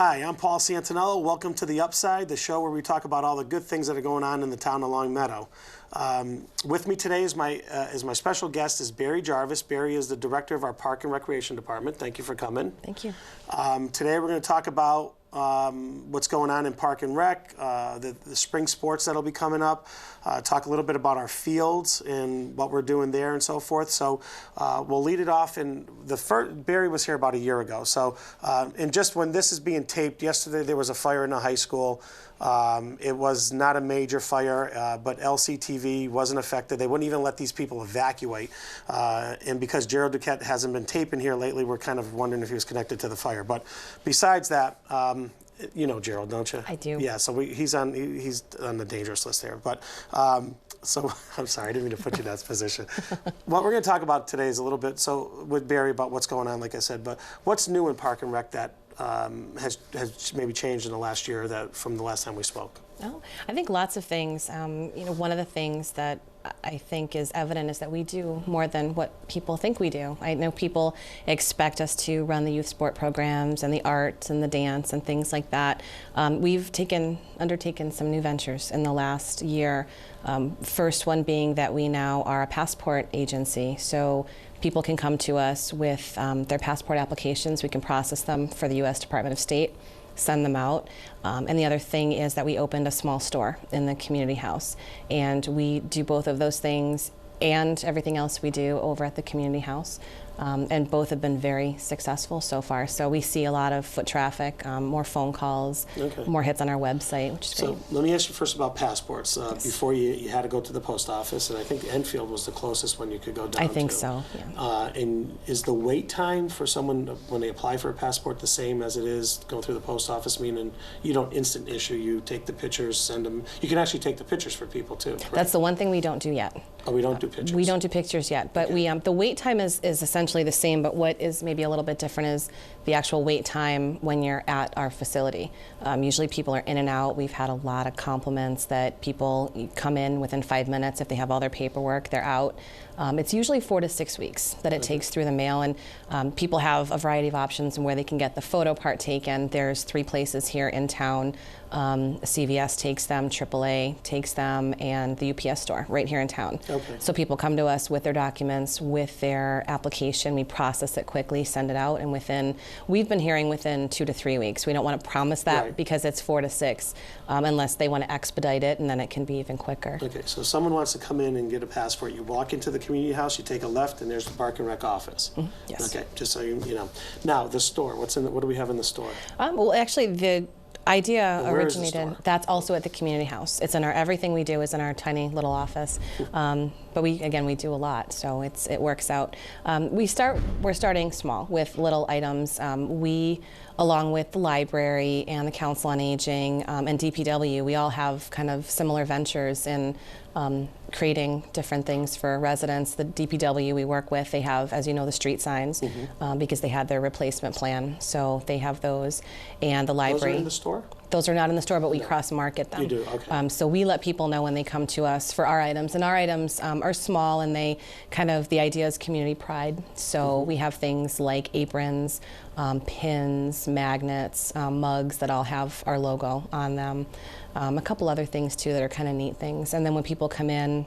Hi, I'm Paul Santinello. Welcome to The Upside, the show where we talk about all the good things that are going on in the town of Long Meadow. With me today is my special guest is Barry Jarvis. Barry is the director of our Park and Recreation Department. Thank you for coming. Thank you. Today we're going to talk about what's going on in Park and Rec, the spring sports that'll be coming up, talk a little bit about our fields and what we're doing there and so forth. So we'll lead it off. And Barry was here about a year ago. So and just when this is being taped, yesterday there was a fire in the high school. It was not a major fire, but LCTV wasn't affected. They wouldn't even let these people evacuate. And because Gerald Duquette hasn't been taping here lately, we're kind of wondering if he was connected to the fire. But besides that, you know Gerald, don't you? I do. Yeah, so he's on the dangerous list there. But so I'm sorry, I didn't mean to put you in that position. What we're going to talk about today is a little bit, so with Barry, about what's going on, like I said, but what's new in Park and Rec that has maybe changed in the last year from the last time we spoke? Oh, I think lots of things. You know, one of the things that I think is evident is that we do more than what people think we do. I know people expect us to run the youth sport programs and the arts and the dance and things like that. We've undertaken some new ventures in the last year. First one being that we now are a passport agency. So people can come to us with their passport applications. We can process them for the U.S. Department of State, send them out. And the other thing is that we opened a small store in the community house. And we do both of those things and everything else we do over at the community house. And both have been very successful so far. So we see a lot of foot traffic, more phone calls, more hits on our website, which is great. So let me ask you first about passports. Yes. Before you had to go to the post office, and I think Enfield was the closest one you could go down to. I think so, yeah. And is the wait time for someone when they apply for a passport the same as it is going through the post office, meaning you don't instant issue, you take the pictures, send them. You can actually take the pictures for people too, right? That's the one thing we don't do yet. Oh, we don't do pictures? We don't do pictures yet, but we the wait time is essentially the same, but what is maybe a little bit different is the actual wait time when you're at our facility. Usually people are in and out. We've had a lot of compliments that people come in within 5 minutes. If they have all their paperwork, they're out. It's usually 4 to 6 weeks that it takes through the mail, and people have a variety of options and where they can get the photo part taken. There's 3 places here in town. CVS takes them, AAA takes them, and the UPS store right here in town. So people come to us with their documents, with their application. We process it quickly, send it out, and we've been hearing within 2 to 3 weeks. We don't want to promise that because it's 4 to 6, unless they want to expedite it, and then it can be even quicker. Okay, so if someone wants to come in and get a passport, you walk into the community house, you take a left, and there's the Park and Rec office. Yes. Okay, just so you know. Now, the store, what do we have in the store? Well, actually, the idea Where is the originated, store? that's also at the community house. It's in everything we do is in our tiny little office. But we do a lot, so it works out. We're starting small with little items. We, along with the library and the Council on Aging and DPW, we all have kind of similar ventures in creating different things for residents. The DPW we work with, they have, as you know, the street signs because they had their replacement plan, so they have those. And the library. Those are in the store? Those are not in the store, but we cross-market them. You do, okay. So we let people know when they come to us for our items, and our items are small, and the idea is community pride. So we have things like aprons, pins, magnets, mugs that all have our logo on them. A couple other things too that are kind of neat things. And then when people come in,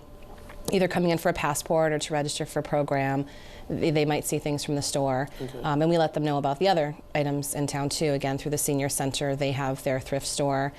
either coming in for a passport or to register for a program, they might see things from the store. And we let them know about the other items in town too. Again, through the senior center, they have their thrift store.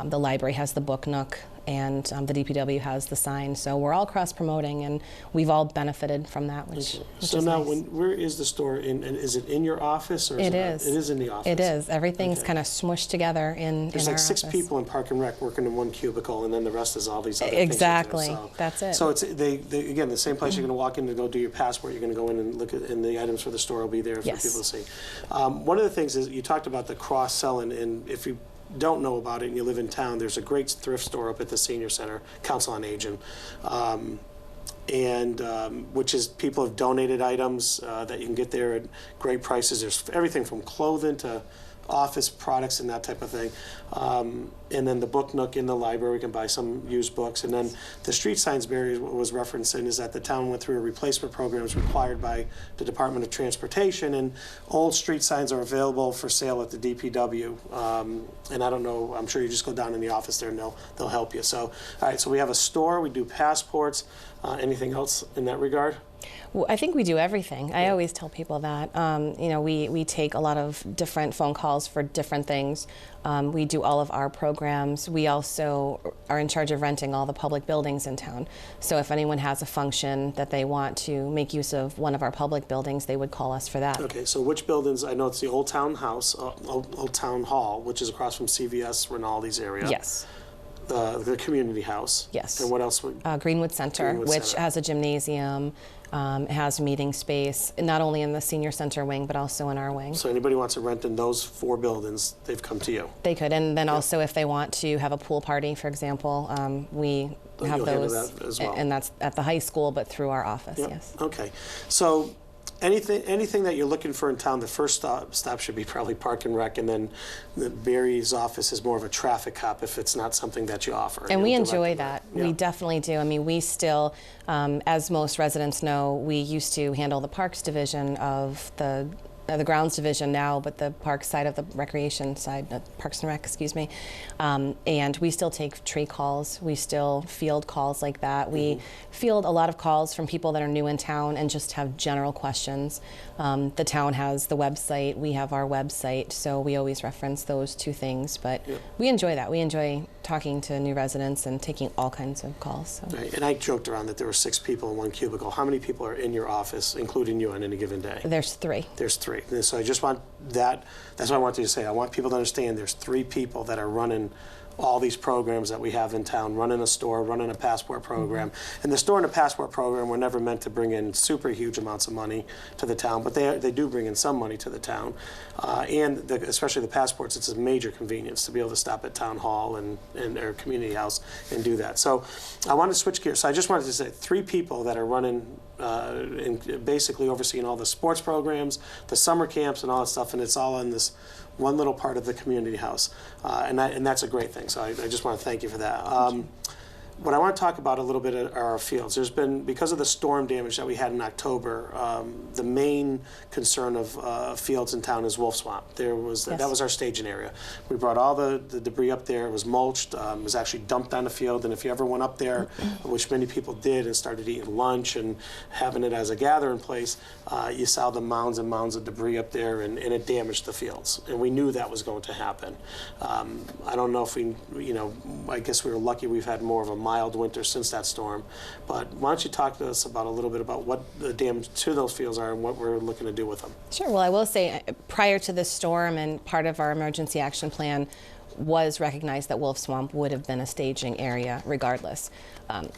The library has the book nook, and the DPW has the sign. So we're all cross-promoting, and we've all benefited from that, which so is now, nice. where is the store? And is it in your office? Or It is. It is in the office? It is. Everything's kind of smushed together in There's our like 6 office. people in Park and Rec working in one cubicle, and then the rest is all these other Exactly. things. So, that's it. So it's again, the same place you're going to walk in to go do your passport, you're going to go in and look at, and the items for the store will be there for people to see. One of the things is you talked about the cross-selling, and if you don't know about it and you live in town, there's a great thrift store up at the senior center, Council on Aging, which is people have donated items that you can get there at great prices. There's everything from clothing to office products and that type of thing. And then the book nook in the library, we can buy some used books. And then the street signs Barry was referencing is that the town went through a replacement program as required by the Department of Transportation, and old street signs are available for sale at the DPW. And I don't know, I'm sure you just go down in the office there and they'll help you. So, all right, so we have a store, we do passports. Anything else in that regard? Well, I think we do everything. I always tell people that. You know, we take a lot of different phone calls for different things. We do all of our programs. We also are in charge of renting all the public buildings in town. So if anyone has a function that they want to make use of one of our public buildings, they would call us for that. Okay, so which buildings? I know it's the Old Town House, Old Town Hall, which is across from CVS, Rinaldi's area. Yes. The community house. Yes. And what else? Greenwood Center, which Center. has a gymnasium, has meeting space, not only in the senior center wing, but also in our wing. So anybody wants to rent in those 4 buildings, they've come to you. They could, and then also if they want to have a pool party, for example, we have those, that as well. And that's at the high school, but through our office. Yep. Yes. Okay, so anything that you're looking for in town, the first stop should be probably Park and Rec, and then Barry's office is more of a traffic cop if it's not something that you offer. And we enjoy that. Yeah. We definitely do. I mean, we still, as most residents know, we used to handle the parks division of the grounds division now, but the park side of the recreation side, Parks and Rec, excuse me. And we still take tree calls. We still field calls like that. We field a lot of calls from people that are new in town and just have general questions. The town has the website. We have our website, so we always reference those 2 things. But we enjoy that. We enjoy talking to new residents and taking all kinds of calls. So. Right. And I joked around that there were 6 people in one cubicle. How many people are in your office, including you, on any given day? There's 3. There's 3. And so I just want that's what I wanted to say. I want people to understand there's 3 people that are running all these programs that we have in town, running a store, running a passport program. And the store and the passport program were never meant to bring in super huge amounts of money to the town, but they do bring in some money to the town. And especially the passports, it's a major convenience to be able to stop at town hall and our community house and do that. So I want to switch gears. So I just wanted to say 3 people that are running and basically overseeing all the sports programs, the summer camps and all that stuff, and it's all in this one little part of the community house, and that's a great thing. So I just want to thank you for that. What I want to talk about a little bit are our fields. There's been, because of the storm damage that we had in October, the main concern of fields in town is Wolf Swamp. That was our staging area. We brought all the debris up there. It was mulched. It was actually dumped on the field. And if you ever went up there, which many people did, and started eating lunch and having it as a gathering place, you saw the mounds and mounds of debris up there, and it damaged the fields. And we knew that was going to happen. I don't know if I guess we were lucky we've had more of a mild winter since that storm. But why don't you talk to us about a little bit about what the damage to those fields are and what we're looking to do with them? Sure. Well, I will say prior to this storm, and part of our emergency action plan was recognized that Wolf Swamp would have been a staging area regardless.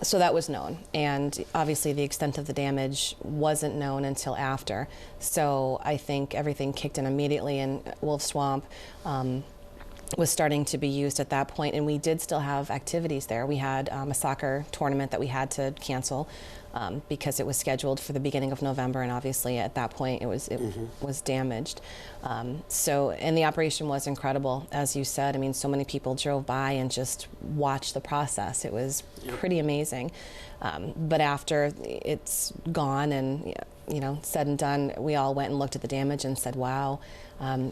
So that was known. And obviously the extent of the damage wasn't known until after. So I think everything kicked in immediately, and Wolf Swamp was starting to be used at that point, and we did still have activities there. We had a soccer tournament that we had to cancel because it was scheduled for the beginning of November, and obviously at that point it was damaged. And the operation was incredible, as you said. I mean, so many people drove by and just watched the process. It was pretty amazing. But after it's gone and said and done, we all went and looked at the damage and said, wow.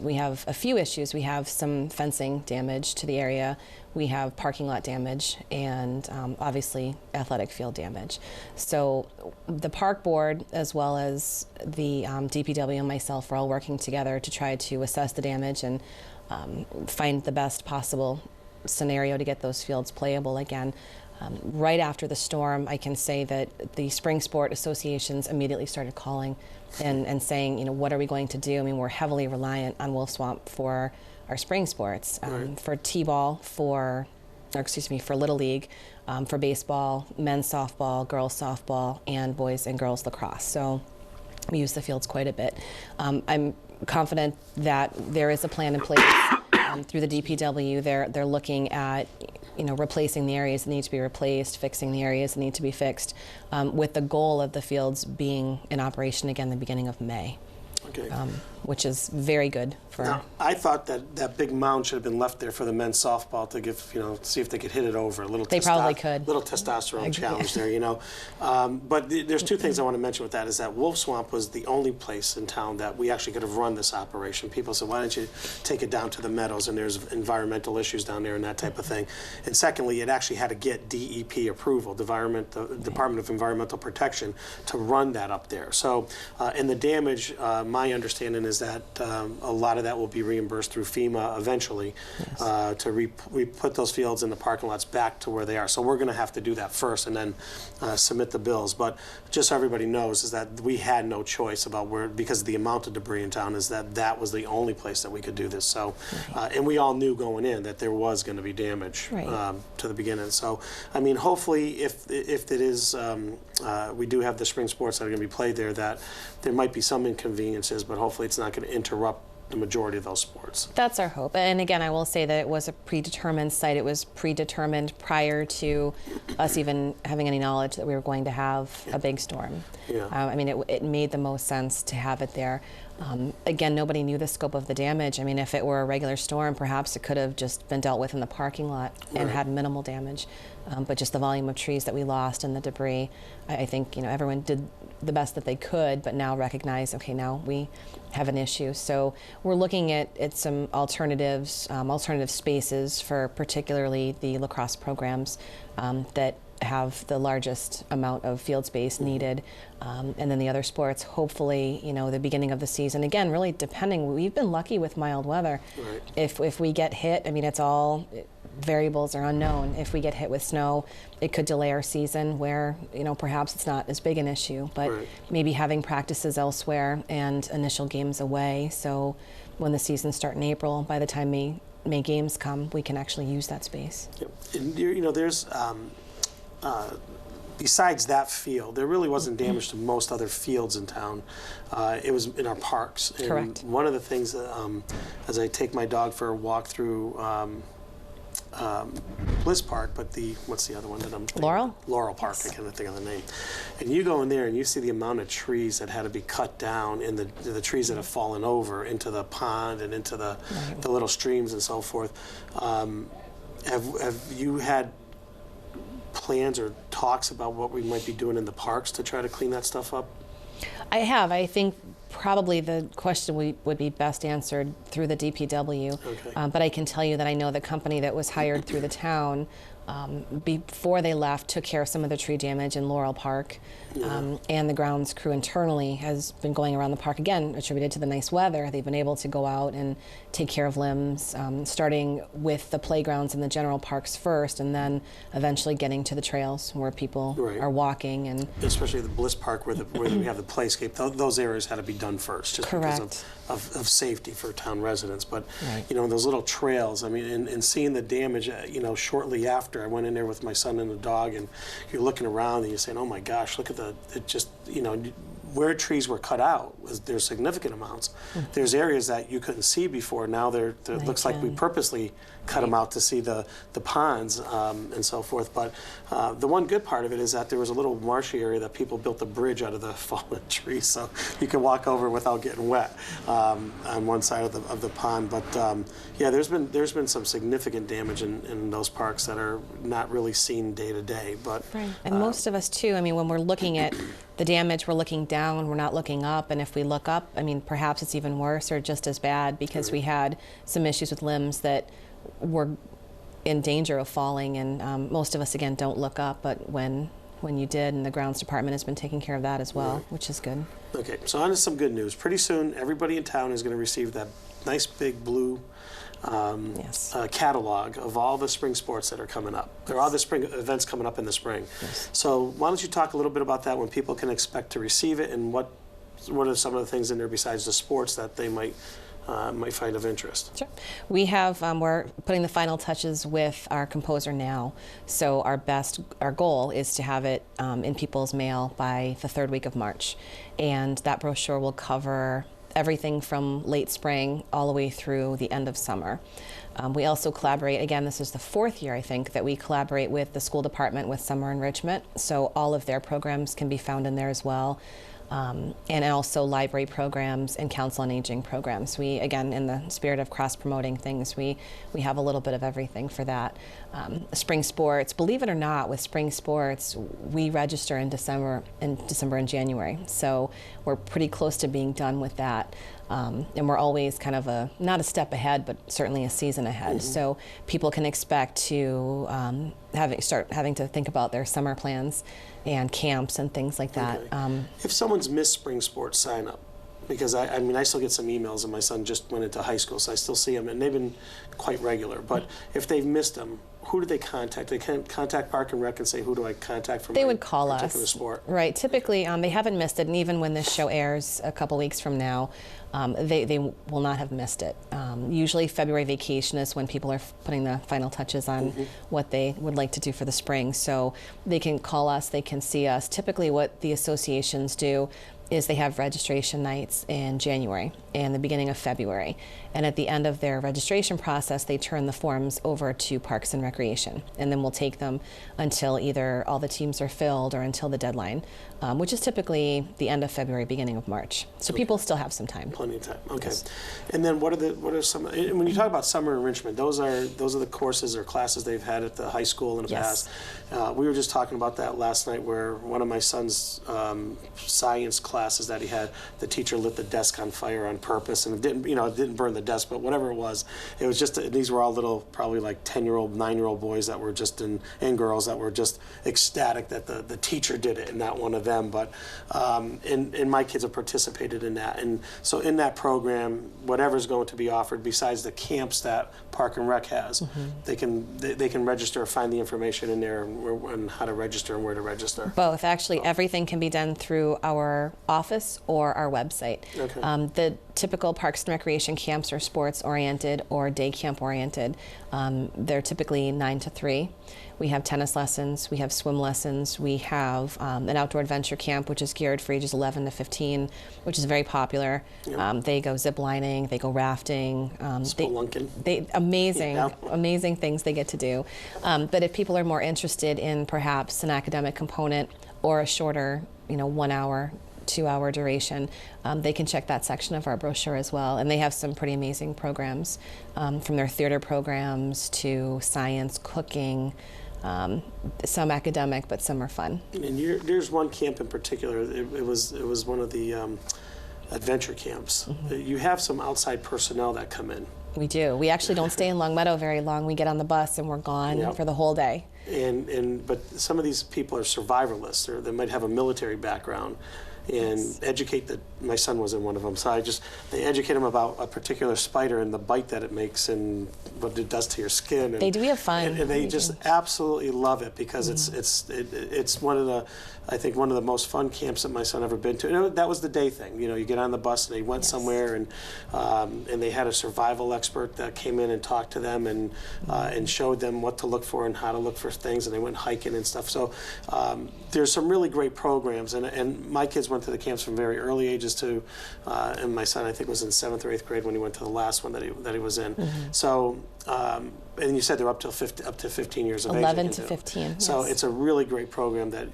We have a few issues. We have some fencing damage to the area. We have parking lot damage and obviously athletic field damage. So the park board, as well as the DPW and myself, are all working together to try to assess the damage and find the best possible scenario to get those fields playable again. Right after the storm, I can say that the spring sport associations immediately started calling and saying, what are we going to do? I mean, we're heavily reliant on Wolf Swamp for our spring sports, for t-ball, for Little League, for baseball, men's softball, girls softball, and boys and girls lacrosse. So we use the fields quite a bit. I'm confident that there is a plan in place through the DPW. They're looking at replacing the areas that need to be replaced, fixing the areas that need to be fixed, with the goal of the fields being in operation again the beginning of May. Okay. Which is very good for. Now, I thought that big mound should have been left there for the men's softball to give, see if they could hit it over. A little. They probably could. Little testosterone challenge there, But there's two things I want to mention with that. Is that Wolf Swamp was the only place in town that we actually could have run this operation. People said, why don't you take it down to the meadows, and there's environmental issues down there and that type of thing. And secondly, it actually had to get DEP approval, the Department of Environmental Protection, to run that up there. So, and the damage, my understanding is that a lot of that will be reimbursed through FEMA eventually. Yes. To put those fields in the parking lots back to where they are. So we're going to have to do that first and then submit the bills. But just so everybody knows is that we had no choice about where, because of the amount of debris in town, is that was the only place that we could do this. So, and we all knew going in that there was going to be damage to the beginning. So, I mean, hopefully if it is, we do have the spring sports that are going to be played there, that there might be some inconveniences, but hopefully it's not going to interrupt the majority of those sports. That's our hope. And again, I will say that it was a predetermined site. It was predetermined prior to us even having any knowledge that we were going to have a big storm. Yeah. I mean, it made the most sense to have it there. Again, nobody knew the scope of the damage. I mean, if it were a regular storm, perhaps it could have just been dealt with in the parking lot and had minimal damage. But just the volume of trees that we lost and the debris, I think everyone did the best that they could, but now recognize, okay, now we have an issue. So we're looking at some alternatives, alternative spaces for particularly the lacrosse programs that have the largest amount of field space needed, and then the other sports, hopefully, the beginning of the season, again, really depending. We've been lucky with mild weather. Right. If we get hit, I mean, it's all variables are unknown. If we get hit with snow, it could delay our season where, perhaps it's not as big an issue, but maybe having practices elsewhere and initial games away. So when the seasons start in April, by the time May games come, we can actually use that space. Yep. And there's, besides that field, there really wasn't damage to most other fields in town. It was in our parks. And correct. One of the things that, as I take my dog for a walk through Bliss Park, but what's the other one that I'm thinking? Laurel Park, yes. I can't think of the name. And you go in there and you see the amount of trees that had to be cut down and the trees that have fallen over into the pond and into the little streams and so forth. Have you had plans or talks about what we might be doing in the parks to try to clean that stuff up? I have. I think probably the question would be best answered through the DPW. Okay. But I can tell you that I know the company that was hired through the town before they left took care of some of the tree damage in Laurel Park. And the grounds crew internally has been going around the park, again, attributed to the nice weather. They've been able to go out and take care of limbs, starting with the playgrounds and the general parks first, and then eventually getting to the trails where people are walking. And especially the Bliss Park where we have the playscape, those areas had to be done first, just because of safety for town residents. But those little trails, I mean, and seeing the damage, shortly after, I went in there with my son and the dog, and you're looking around and you're saying, oh my gosh, look at where trees were cut out, there's significant amounts. There's areas that you couldn't see before. Now it looks like we purposely cut them out to see the ponds and so forth. But the one good part of it is that there was a little marshy area that people built a bridge out of the fallen trees, so you could walk over without getting wet on one side of the pond. But there's been some significant damage in those parks that are not really seen day to day. But and most of us too. I mean, when we're looking at the damage, we're looking down, we're not looking up, and if we look up, I mean, perhaps it's even worse or just as bad, because we had some issues with limbs that were in danger of falling, and most of us, again, don't look up, but when you did, and the grounds department has been taking care of that as well, which is good. Okay, so on to some good news. Pretty soon, everybody in town is going to receive that nice big blue catalog of all the spring sports that are coming up. There are all the spring events coming up in the spring. So why don't you talk a little bit about that, when people can expect to receive it, and what are some of the things in there besides the sports that they might find of interest? Sure. We have, we're putting the final touches with our composer now. So our goal is to have it in people's mail by the third week of March. And that brochure will cover everything from late spring all the way through the end of summer. We also collaborate, again, this is the fourth year, I think, that we collaborate with the school department with summer enrichment. So all of their programs can be found in there as well. and also library programs and council on aging programs. We, again, in the spirit of cross-promoting things, we have a little bit of everything for that. Spring sports, believe it or not, with spring sports, we register in December and January. So we're pretty close to being done with that. And we're always kind of not a step ahead, but certainly a season ahead. So people can expect to start having to think about their summer plans and camps and things like that. Okay. If someone's missed spring sports, sign up. Because I mean, I still get some emails, and my son just went into high school, so I still see them, and they've been quite regular. But if they've missed them, who do they contact? They can contact Park and Rec and say, who do I contact for they my would call particular us. sport? Right. Typically, they haven't missed it, and even when this show airs a couple weeks from now, they will not have missed it. Usually February vacation is when people are putting the final touches on what they would like to do for the spring. So they can call us, they can see us. Typically what the associations do is they have registration nights in January and the beginning of February. And at the end of their registration process, they turn the forms over to Parks and Recreation. And then we'll take them until either all the teams are filled or until the deadline, which is typically the end of February, beginning of March. So people still have some time. Plenty of time. Okay. Yes. And then what are some, when you talk about summer enrichment, those are the courses or classes they've had at the high school in the past. We were just talking about that last night, where one of my son's science classes that he had, the teacher lit the desk on fire on purpose, and it didn't burn the desk, but whatever it was just, these were all little, probably like 10-year-old, 9-year-old boys that were just and girls that were just ecstatic that the teacher did it and not one of them. But and my kids have participated in that, and so in that program, whatever's going to be offered besides the camps that Park and Rec has, they can register or find the information in there and how to register and where to register. Both, actually. Everything can be done through our office or our website. Okay. The typical Parks and Recreation camps are sports oriented or day camp oriented. They're typically 9 to 3. We have tennis lessons, we have swim lessons, we have an outdoor adventure camp, which is geared for ages 11 to 15, which is very popular. Yep. They go zip lining, they go rafting. Spelunking. Amazing things they get to do. But if people are more interested in perhaps an academic component or a shorter, 1 hour, 2-hour duration, they can check that section of our brochure as well. And they have some pretty amazing programs, from their theater programs to science, cooking, some academic, but some are fun. And there's one camp in particular. It was one of the adventure camps. You have some outside personnel that come in. We do. We actually don't stay in Long Meadow very long. We get on the bus and we're gone for the whole day. But some of these people are survivalists, or they might have a military background, and educate my son was in one of them, so they educate him about a particular spider and the bite that it makes and what it does to your skin. And we have fun. And they just absolutely love it, because it's one of the most fun camps that my son ever been to. And that was the day thing. You get on the bus and they went somewhere, and they had a survival expert that came in and talked to them and showed them what to look for and how to look for things, and they went hiking and stuff. So there's some really great programs, and my kids went to the camps from very early ages too, and my son, I think, was in 7th or 8th grade when he went to the last one that he was in. So and you said they're up to 15 years of age. 11 to 15. So it's a really great program that,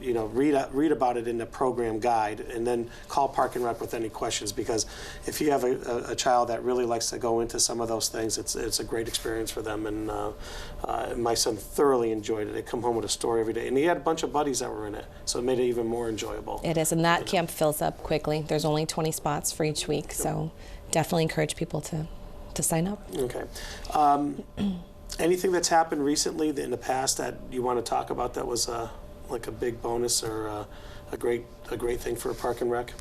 read about it in the program guide, and then call Park and Rec with any questions, because if you have a child that really likes to go into some of those things, it's a great experience for them. And my son thoroughly enjoyed it. They come home with a story every day, and he had a bunch of buddies that were in it, so it made it even more enjoyable. It is, and that camp fills up quickly. There's only 20 spots for each week, so definitely encourage people to sign up. Okay. Anything that's happened recently in the past that you want to talk about that was like a big bonus or a great thing for Park and Rec?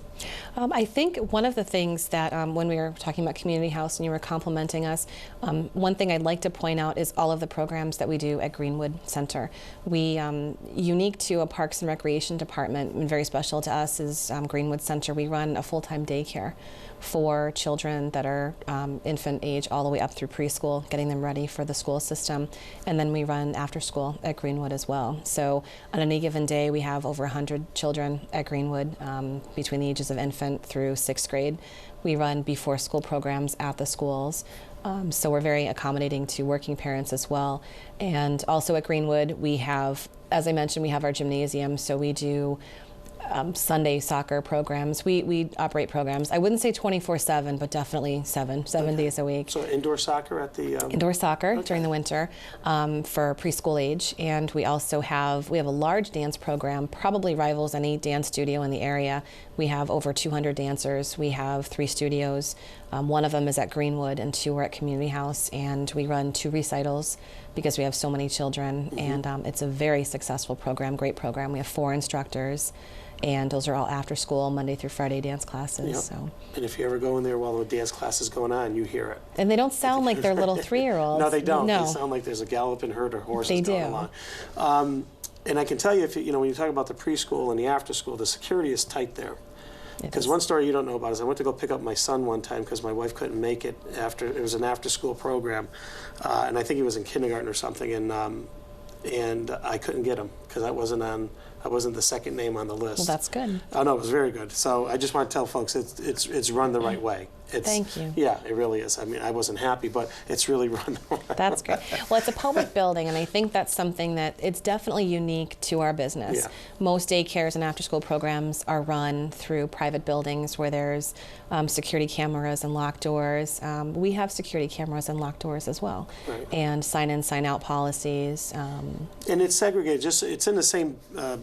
I think one of the things that when we were talking about Community House and you were complimenting us, one thing I'd like to point out is all of the programs that we do at Greenwood Center. We, unique to a Parks and Recreation department and very special to us is Greenwood Center, we run a full-time daycare for children that are infant age all the way up through preschool, getting them ready for the school system. And then we run after school at Greenwood as well. So on any given day, we have over 100 children at Greenwood between the ages of infant through 6th grade. We run before school programs at the schools. So we're very accommodating to working parents as well. And also at Greenwood, we have, as I mentioned, we have our gymnasium. So we do Sunday soccer programs. We operate programs. I wouldn't say 24/7, but definitely seven days a week. So indoor soccer at the Indoor soccer during the winter for preschool age, and we also have a large dance program, probably rivals any dance studio in the area. We have over 200 dancers. We have 3 studios. One of them is at Greenwood, and 2 are at Community House. And we run 2 recitals because we have so many children. And it's a very successful program, great program. We have 4 instructors. And those are all after school, Monday through Friday dance classes. Yep. So. And if you ever go in there while the dance class is going on, you hear it. And they don't sound like they're little 3-year-olds. No, they don't. No. They sound like there's a galloping herd of horses They going do. along. And I can tell you, when you talk about the preschool and the after school, the security is tight there. Because one story you don't know about is I went to go pick up my son one time because my wife couldn't make it it was an after-school program, and I think he was in kindergarten or something, and I couldn't get him because I wasn't the second name on the list. Well, that's good. Oh no, it was very good. So I just want to tell folks it's run the right way. Thank you. Yeah, it really is. I mean, I wasn't happy, but it's really run the right way. That's great. Well, it's a public building, and I think that's something that it's definitely unique to our business. Yeah. Most daycares and after-school programs are run through private buildings where there's security cameras and locked doors. We have security cameras and locked doors as well, Right. and sign-in, sign-out policies. And it's segregated. It's in the same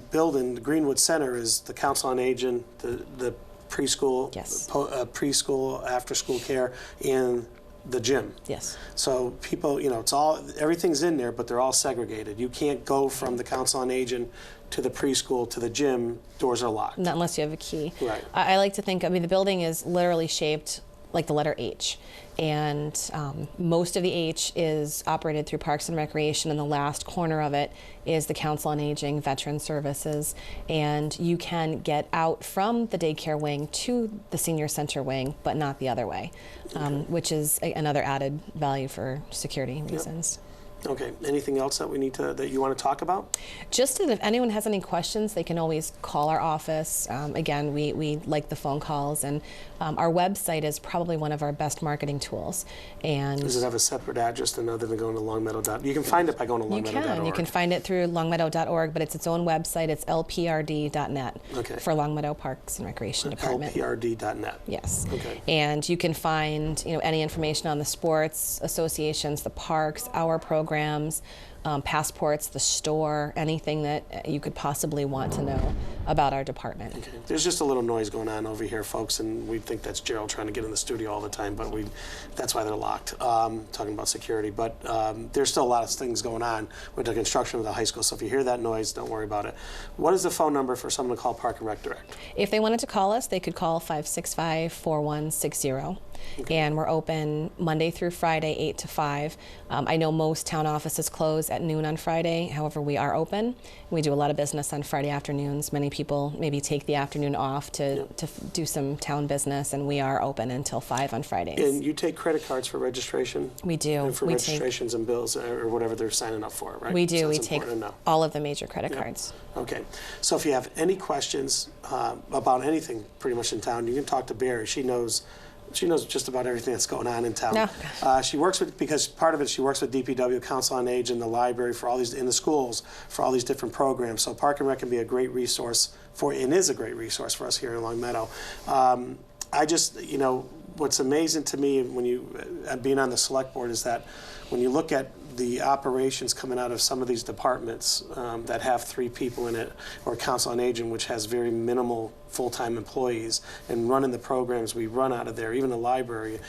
building. The Greenwood Center is the Council on Aging, the preschool, Yes. Preschool, after-school care, and the gym. Yes. So people, everything's in there, but they're all segregated. You can't go from the Council on Aging to the preschool to the gym. Doors are locked. Not unless you have a key. Right. I like to think, the building is literally shaped like the letter H. And most of the H is operated through Parks and Recreation, and the last corner of it is the Council on Aging, Veteran Services. And you can get out from the daycare wing to the senior center wing, but not the other way, which is another added value for security reasons. Okay. Anything else that you want to talk about? Just if anyone has any questions, they can always call our office. Again, we like the phone calls, and our website is probably one of our best marketing tools. And Does it have a separate address other than going to Longmeadow? You can find it by going to longmeadow.org. You can find it through longmeadow.org, but it's its own website. It's lprd.net for Longmeadow Parks and Recreation Department. lprd.net. Yes. Okay. And you can find any information on the sports associations, the parks, our programs, passports, the store, anything that you could possibly want to know about our department. Okay. There's just a little noise going on over here, folks, and we think that's Gerald trying to get in the studio all the time, but that's why they're locked, talking about security. But there's still a lot of things going on with the construction of the high school, so if you hear that noise, don't worry about it. What is the phone number for someone to call Park and Rec Direct? If they wanted to call us, they could call 565-4160. Okay. And we're open Monday through Friday, 8 to 5. I know most town offices close at noon on Friday. However, we are open. We do a lot of business on Friday afternoons. Many people maybe take the afternoon off to do some town business, and we are open until 5 on Fridays. And you take credit cards for registration? We do. And for registrations and bills or whatever they're signing up for, right? We do. So we take all of the major credit cards. Okay. So if you have any questions about anything pretty much in town, you can talk to Barry. She knows just about everything that's going on in town. No. She works because part of it, she works with DPW, Council on Aging, the library, in the schools, for all these different programs. So Park and Rec can be a great resource and is a great resource for us here in Longmeadow. What's amazing to me being on the select board is that when you look at the operations coming out of some of these departments that have 3 people in it, or Council on Aging, which has very minimal full-time employees, and running the programs we run out of there, even the library,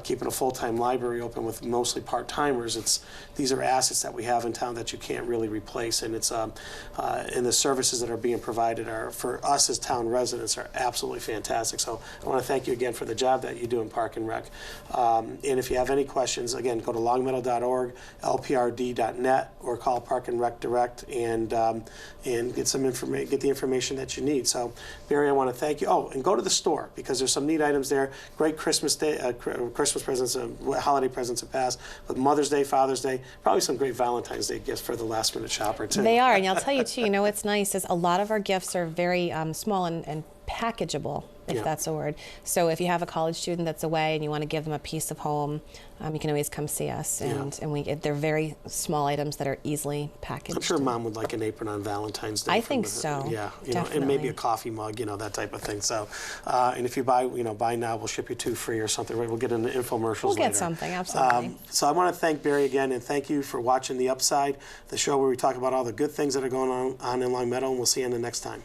keeping a full-time library open with mostly part-timers. These are assets that we have in town that you can't really replace, and and the services that are being provided for us as town residents are absolutely fantastic. So I want to thank you again for the job that you do in Park and Rec. And if you have any questions, again, go to longmeadow.org, lprd.net, or call Park and Rec Direct and get the information that you need. So Barry, I want to thank you. Oh, and go to the store because there's some neat items there. Great Christmas presents, holiday presents have passed. But Mother's Day, Father's Day, probably some great Valentine's Day gifts for the last-minute shopper too. They are, and I'll tell you too. What's nice is a lot of our gifts are very small and packageable. if that's a word. So if you have a college student that's away and you want to give them a piece of home, you can always come see us. And they're very small items that are easily packaged. I'm sure Mom would like an apron on Valentine's Day. I think so. Yeah, definitely. and maybe a coffee mug, that type of thing. So, and if you buy, buy now, we'll ship you 2 free or something. We'll get into infomercials later. We'll get something, absolutely. So I want to thank Barry again, and thank you for watching The Upside, the show where we talk about all the good things that are going on in Long Meadow, and we'll see you in the next time.